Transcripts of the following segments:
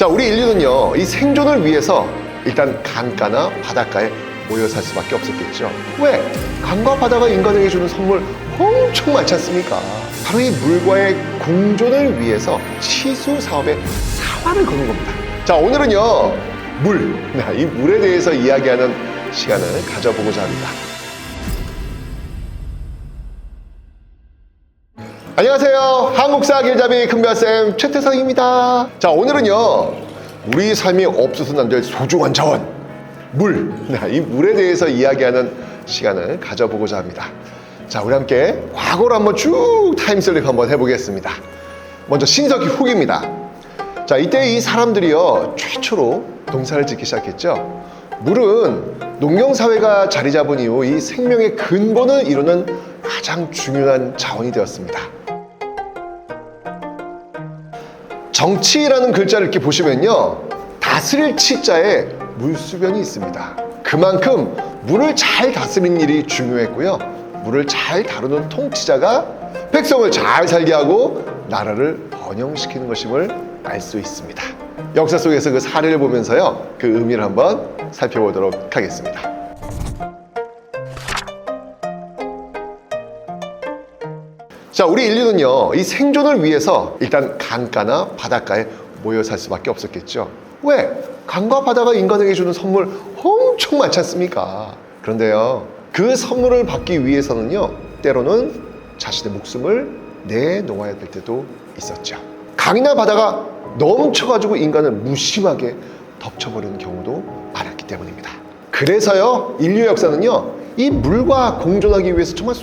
자, 우리 인류는요, 이 생존을 위해서 일단 강가나 바닷가에 모여 살 수밖에 없었겠죠. 왜? 강과 바다가 인간에게 주는 선물 엄청 많지 않습니까? 바로 이 물과의 공존을 위해서 치수 사업에 사활을 거는 겁니다. 자, 오늘은요, 이 물에 대해서 이야기하는 시간을 가져보고자 합니다. 안녕하세요. 한국사 길잡이 큰별쌤 최태성입니다. 자, 오늘은요, 우리 삶이 없어서는 안 될 소중한 자원, 이 물에 대해서 이야기하는 시간을 가져보고자 합니다. 자, 우리 함께 과거로 한번 쭉 타임슬립 한번 해보겠습니다. 먼저 신석기 후기입니다. 자, 이때 이 사람들이요, 최초로 농사를 짓기 시작했죠. 물은 농경사회가 자리 잡은 이후 이 생명의 근본을 이루는 가장 중요한 자원이 되었습니다. 정치라는 글자를 이렇게 보시면요, 다스릴 치자에 물수변이 있습니다. 그만큼 물을 잘 다스리는 일이 중요했고요, 물을 잘 다루는 통치자가 백성을 잘 살게 하고 나라를 번영시키는 것임을 알 수 있습니다. 역사 속에서 그 사례를 보면서요, 그 의미를 한번 살펴보도록 하겠습니다. 자, 우리 인류는요, 이 생존을 위해서 일단 강가나 바닷가에 모여 살 수밖에 없었겠죠. 왜? 강과 바다가 인간에게 주는 선물 엄청 많지 않습니까? 그런데요, 그 선물을 받기 위해서는요, 때로는 자신의 목숨을 내놓아야 될 때도 있었죠. 강이나 바다가 넘쳐가지고 인간을 무심하게 덮쳐버리는 경우도 많았기 때문입니다. 그래서요, 인류 역사는요, 이 물과 공존하기 위해서 정말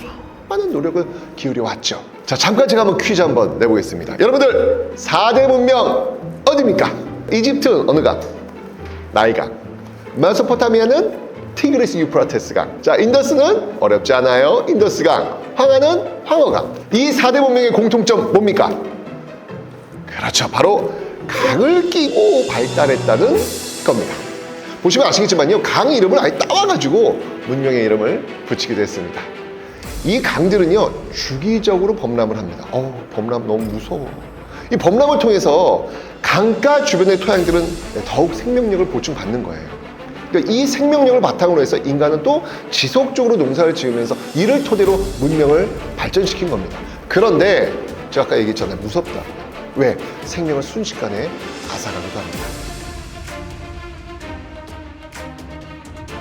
많은 노력을 기울여 왔죠. 자, 잠깐 제가 한번 퀴즈 한번 내보겠습니다. 여러분들, 4대 문명 어디입니까? 이집트는 어느 강? 나일강. 메소포타미아는 티그리스 유프라테스 강. 자, 인더스는 어렵지 않아요. 인더스 강. 황하는 황허강. 이 4대 문명의 공통점 뭡니까? 그렇죠. 바로 강을 끼고 발달했다는 겁니다. 보시면 아시겠지만요, 강 이름을 아예 따와가지고 문명의 이름을 붙이기도 했습니다. 이 강들은요, 주기적으로 범람을 합니다. 범람 너무 무서워. 이 범람을 통해서 강가 주변의 토양들은 더욱 생명력을 보충받는 거예요. 그러니까 이 생명력을 바탕으로 해서 인간은 또 지속적으로 농사를 지으면서 이를 토대로 문명을 발전시킨 겁니다. 그런데 제가 아까 얘기했잖아요, 무섭다. 왜? 생명을 순식간에 앗아가기도 합니다.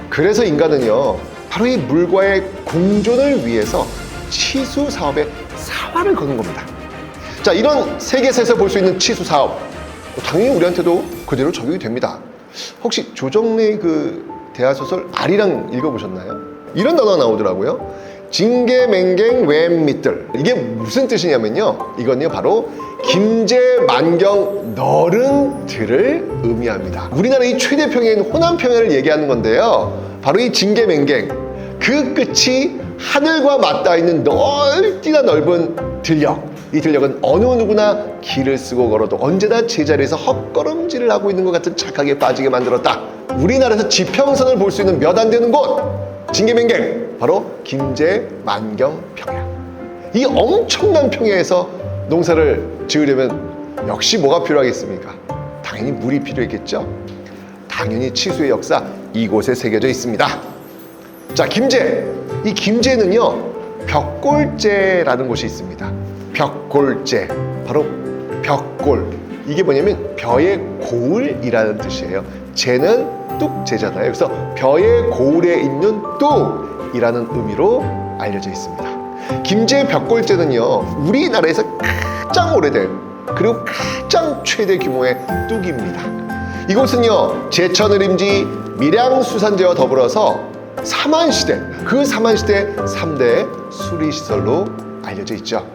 그래서 인간은요, 바로 이 물과의 공존을 위해서 치수 사업에 사활을 거는 겁니다. 자, 이런 세계사에서 볼 수 있는 치수 사업, 당연히 우리한테도 그대로 적용이 됩니다. 혹시 조정래의 그 대하소설 아리랑 읽어보셨나요? 이런 단어가 나오더라고요. 징계맹갱 웸밑들. 이게 무슨 뜻이냐면요, 이건요, 바로 김제만경 너른 들을 의미합니다. 우리나라 이 최대 평야인 호남평야를 얘기하는 건데요, 바로 이 징계맹갱, 그 끝이 하늘과 맞닿아 있는 넓디나 넓은 들녘. 이 들녘은 어느 누구나 길을 쓰고 걸어도 언제나 제자리에서 헛걸음질을 하고 있는 것 같은 착각에 빠지게 만들었다. 우리나라에서 지평선을 볼 수 있는 몇 안 되는 곳, 징계맹갱, 바로 김제만경 평야. 이 엄청난 평야에서 농사를 지으려면 역시 뭐가 필요하겠습니까? 당연히 물이 필요했겠죠. 당연히 치수의 역사, 이곳에 새겨져 있습니다. 자, 김제. 이 김제는요, 벽골제라는 곳이 있습니다. 벽골제. 바로 벽골. 이게 뭐냐면 벼의 고을이라는 뜻이에요. 제는 뚝제잖아요. 그래서 벼의 고을에 있는 뚝이라는 의미로 알려져 있습니다. 김제 벽골제는요, 우리나라에서 가장 오래된 그리고 가장 최대 규모의 뚝입니다. 이곳은요, 제천의림지 밀양수산제와 더불어서 사만시대, 그 사만시대 3대 수리시설로 알려져 있죠.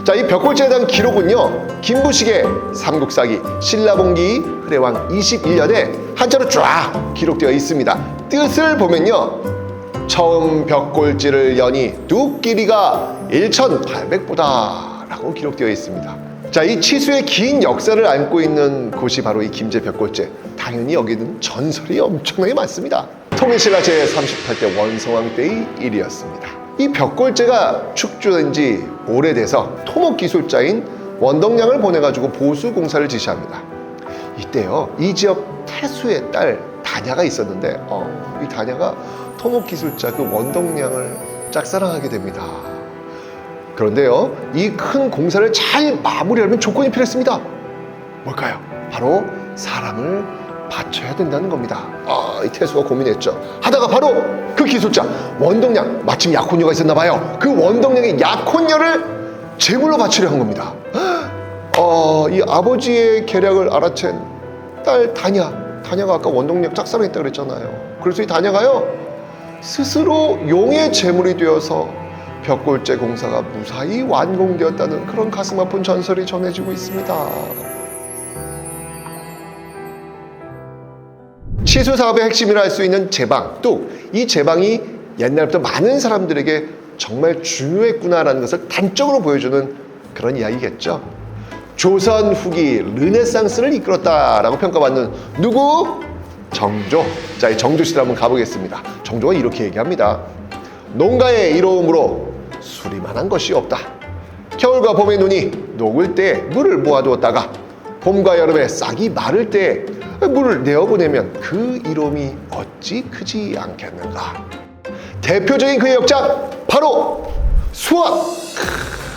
자, 이 벽골제에 대한 기록은요, 김부식의 삼국사기 신라봉기 흐레왕 21년에 한자로 쫙 기록되어 있습니다. 뜻을 보면요, 처음 벽골지를 여니 뚝 길이가 1800보다 라고 기록되어 있습니다. 자, 이 치수의 긴 역사를 안고 있는 곳이 바로 이 김제 벽골제. 당연히 여기는 전설이 엄청나게 많습니다. 통일신라 제38대 원성왕 때의 일이었습니다. 이 벽골제가 축조된 지 오래돼서 토목기술자인 원덕량을 보내가지고 보수 공사를 지시합니다. 이때요, 이 지역 태수의 딸 다냐가 있었는데 이 다냐가 토목기술자 그 원동량을 짝사랑하게 됩니다. 그런데요, 이 큰 공사를 잘 마무리하려면 조건이 필요했습니다. 뭘까요? 바로 사람을 바쳐야 된다는 겁니다. 이 태수가 고민했죠. 하다가 바로 그 기술자 원동량, 마침 약혼녀가 있었나 봐요. 그 원동량의 약혼녀를 제물로 바치려 한 겁니다. 이 아버지의 계략을 알아챈 딸 다냐가 아까 원동량 짝사랑했다 그랬잖아요. 그래서 이 다냐가요, 스스로 용의 제물이 되어서 벽골제 공사가 무사히 완공되었다는 그런 가슴 아픈 전설이 전해지고 있습니다. 치수 사업의 핵심이라 할 수 있는 제방, 또 이 제방이 옛날부터 많은 사람들에게 정말 중요했구나라는 것을 단적으로 보여주는 그런 이야기겠죠. 조선 후기 르네상스를 이끌었다라고 평가받는 누구? 정조. 자, 이 정조 씨를 한번 가보겠습니다. 정조가 이렇게 얘기합니다. 농가의 이로움으로 수리만한 것이 없다. 겨울과 봄의 눈이 녹을 때 물을 모아두었다가 봄과 여름에 싹이 마를 때 물을 내어보내면 그 이로움이 어찌 크지 않겠는가. 대표적인 그의 역작 바로 수원.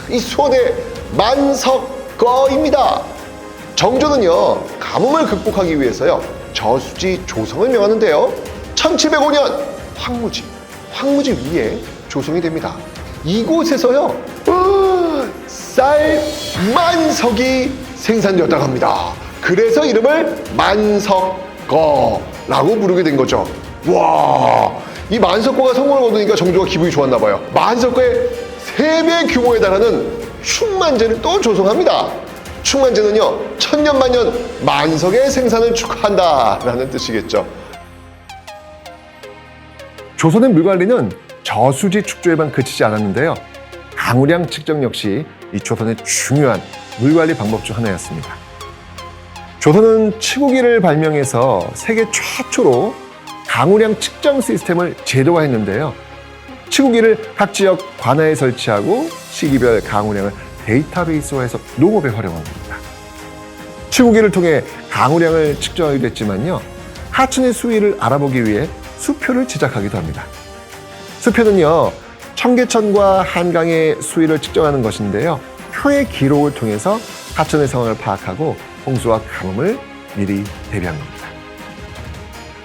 이 수원의 만석거입니다. 정조는요, 가뭄을 극복하기 위해서요, 저수지 조성을 명하는데요, 1705년 황무지 위에 조성이 됩니다. 이곳에서요, 쌀 만석이 생산되었다고 합니다. 그래서 이름을 만석거라고 부르게 된 거죠. 와, 이 만석거가 성공을 거두니까 정조가 기분이 좋았나 봐요. 만석거의 3배 규모에 달하는 충만제를 또 조성합니다. 충만제는요, 천년만년 만석의 생산을 축하한다라는 뜻이겠죠. 조선의 물관리는 저수지 축조에만 그치지 않았는데요, 강우량 측정 역시 이 조선의 중요한 물관리 방법 중 하나였습니다. 조선은 치국이를 발명해서 세계 최초로 강우량 측정 시스템을 제도화했는데요, 치국이를 각 지역 관하에 설치하고 시기별 강우량을 데이터베이스화해서 농업에 활용한 겁니다. 치국이를 통해 강우량을 측정하기도 했지만요, 하천의 수위를 알아보기 위해 수표를 제작하기도 합니다. 수표는요, 청계천과 한강의 수위를 측정하는 것인데요, 표의 기록을 통해서 하천의 상황을 파악하고 홍수와 가뭄을 미리 대비한 겁니다.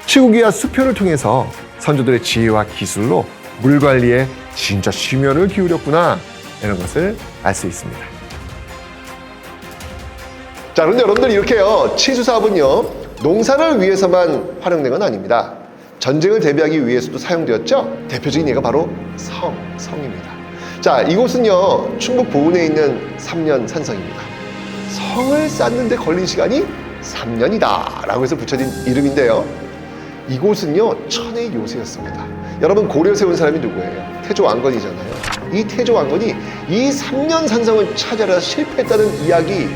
치국이와 수표를 통해서 선조들의 지혜와 기술로 물 관리에 진짜 심혈을 기울였구나, 이런 것을 알 수 있습니다. 자, 그런데 여러분들 이렇게요, 치수사업은요, 농사를 위해서만 활용된 건 아닙니다. 전쟁을 대비하기 위해서도 사용되었죠. 대표적인 예가 바로 성입니다. 자, 이곳은요, 충북 보은에 있는 삼년산성입니다. 성을 쌓는데 걸린 시간이 3년이다 라고 해서 붙여진 이름인데요, 이곳은요, 천의 요새였습니다. 여러분, 고려 세운 사람이 누구예요? 태조왕건이잖아요. 이 태조왕건이 이 3년산성을 찾아라 실패했다는 이야기,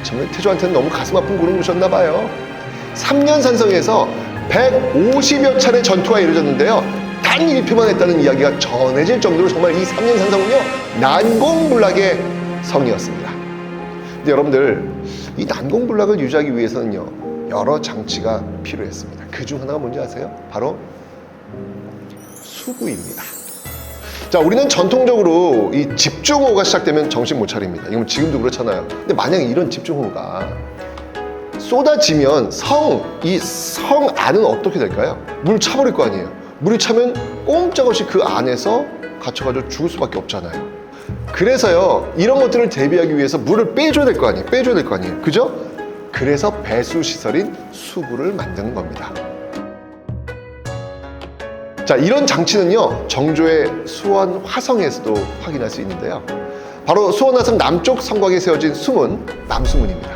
정말 태조한테는 너무 가슴 아픈 고를 주셨나 봐요. 3년산성에서 150여 차례 전투가 이루어졌는데요, 단 1표만 했다는 이야기가 전해질 정도로 정말 이 3년산성은요, 난공불락의 성이었습니다. 근데 여러분들, 이 난공불락을 유지하기 위해서는요, 여러 장치가 필요했습니다. 그 중 하나가 뭔지 아세요? 바로 수구입니다. 자, 우리는 전통적으로 이 집중호우가 시작되면 정신 못 차립니다. 이건 지금도 그렇잖아요. 근데 만약에 이런 집중호우가 쏟아지면 이 성 안은 어떻게 될까요? 물 차버릴 거 아니에요. 물이 차면 꼼짝없이 그 안에서 갇혀가지고 죽을 수밖에 없잖아요. 그래서요, 이런 것들을 대비하기 위해서 물을 빼줘야 될 거 아니에요. 그죠? 그래서 배수시설인 수구를 만드는 겁니다. 자, 이런 장치는요, 정조의 수원 화성에서도 확인할 수 있는데요, 바로 수원 화성 남쪽 성곽에 세워진 수문, 남수문입니다.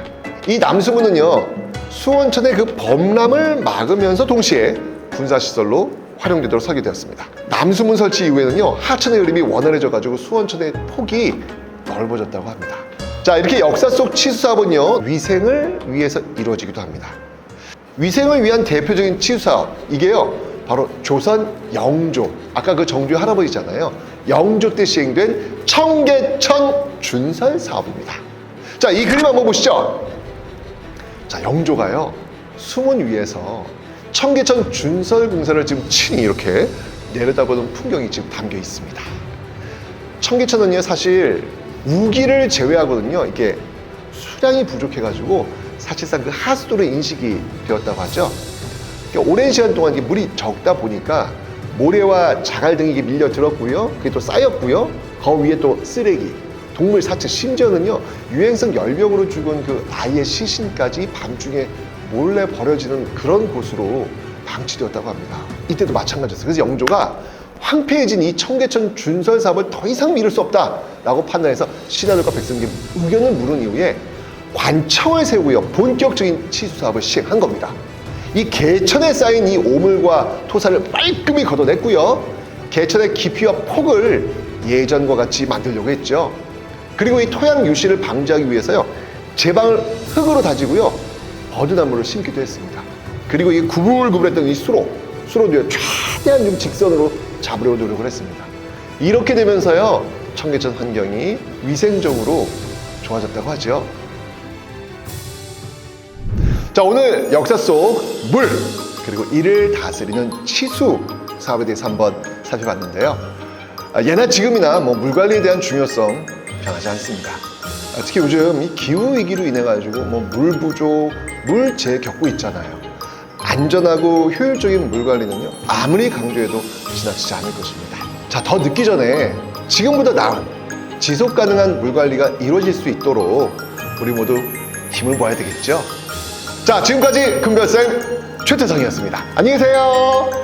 이 남수문은요, 수원천의 그 범람을 막으면서 동시에 군사시설로 활용되도록 설계되었습니다. 남수문 설치 이후에는요, 하천의 흐름이 원활해져가지고 수원천의 폭이 넓어졌다고 합니다. 자, 이렇게 역사 속 치수사업은요, 위생을 위해서 이루어지기도 합니다. 위생을 위한 대표적인 치수사업, 이게요, 바로 조선 영조, 아까 그 정조의 할아버지잖아요, 영조 때 시행된 청계천 준설 사업입니다. 자, 이 그림 한번 보시죠. 자, 영조가요, 수문 위에서 청계천 준설궁사를 지금 친히 이렇게 내려다보는 풍경이 지금 담겨 있습니다. 청계천은요, 사실 우기를 제외하거든요, 이게 수량이 부족해가지고 사실상 그 하수도로 인식이 되었다고 하죠. 그러니까 오랜 시간 동안 이게 물이 적다 보니까 모래와 자갈 등이 밀려 들었고요, 그게 또 쌓였고요, 그 위에 또 쓰레기, 동물 사체, 심지어는요 유행성 열병으로 죽은 그 아이의 시신까지 밤중에 몰래 버려지는 그런 곳으로 방치되었다고 합니다. 이때도 마찬가지였어요. 그래서 영조가 황폐해진 이 청계천 준설 사업을 더 이상 미룰 수 없다라고 판단해서 신하들과 백성에게 의견을 물은 이후에 관청을 세우고요, 본격적인 치수 사업을 시행한 겁니다. 이 개천에 쌓인 이 오물과 토사를 깔끔히 걷어냈고요, 개천의 깊이와 폭을 예전과 같이 만들려고 했죠. 그리고 이 토양 유실을 방지하기 위해서요, 제방을 흙으로 다지고요, 버드나무를 심기도 했습니다. 그리고 이 구불구불했던 이 수로도요, 최대한 좀 직선으로 잡으려고 노력을 했습니다. 이렇게 되면서요, 청계천 환경이 위생적으로 좋아졌다고 하죠. 자, 오늘 역사 속 물, 그리고 이를 다스리는 치수 사업에 대해서 한번 살펴봤는데요. 예나 지금이나 물 관리에 대한 중요성 변하지 않습니다. 특히 요즘 이 기후 위기로 인해 가지고 물 부족, 물재 겪고 있잖아요. 안전하고 효율적인 물 관리는요, 아무리 강조해도 지나치지 않을 것입니다. 자, 더 늦기 전에 지금보다 나은 지속 가능한 물 관리가 이루어질 수 있도록 우리 모두 힘을 모아야 되겠죠. 자, 지금까지 금별쌤 최태성이었습니다. 안녕히 계세요.